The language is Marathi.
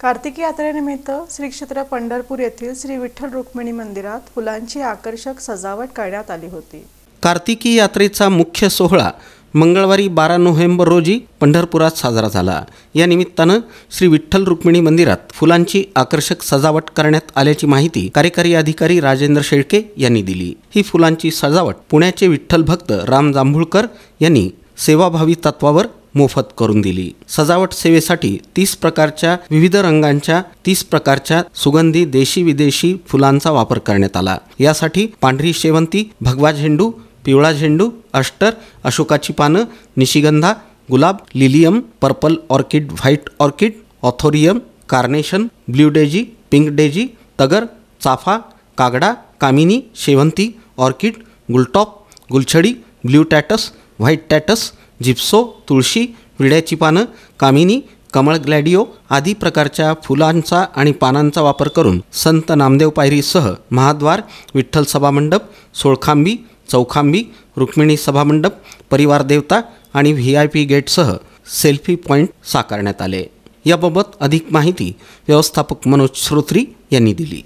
कार्तिकी यात्रेनिमित्त श्री क्षेत्र पंढरपूर येथील श्री विठ्ठल रुक्मिणी मंदिरात फुलांची आकर्षक सजावट करण्यात आली होती। कार्तिकी यात्रेचा मुख्य सोहळा मंगळवारी 12 नोव्हेंबर रोजी पंढरपुरात साजरा झाला। या निमित्तानं श्री विठ्ठल रुक्मिणी मंदिरात फुलांची आकर्षक सजावट करण्यात आल्याची माहिती कार्यकारी अधिकारी राजेंद्र शेळके यांनी दिली। ही फुलांची सजावट पुण्याचे विठ्ठल भक्त राम जांभूळकर यांनी सेवाभावी तत्वावर मोफत करून दिली। सजावट सेवेसाठी 30 प्रकारच्या विविध रंगांच्या 30 प्रकारच्या सुगंधी देशी विदेशी फुलांचा वापर करण्यात आला। यासाठी पांढरी शेवंती, भगवा झेंडू, पिवळा झेंडू, अष्टर, अशोकाची पानं, निशिगंधा, गुलाब, lilium, purple orchid, white orchid, anthurium, carnation, blue daisy, pink daisy, तगर, चाफा, कागडा, कामिनी, शेवंती, ऑर्किड, गुलटॉप, गुलछडी, ब्ल्यू टॅटस, व्हाईट टॅटस, जिप्सो, तुळशी, विड्याची पानं, कामिनी, कमळ, ग्लॅडिओ आदी प्रकारच्या फुलांचा आणि पानांचा वापर करून संत नामदेव पायरीसह महाद्वार, विठ्ठल सभामंडप, सोळखांबी, चौखांबी, रुक्मिणी सभामंडप, परिवार देवता आणि VIP गेटसह सेल्फी पॉईंट साकारण्यात आले। याबाबत अधिक माहिती व्यवस्थापक मनोज श्रोत्री यांनी दिली।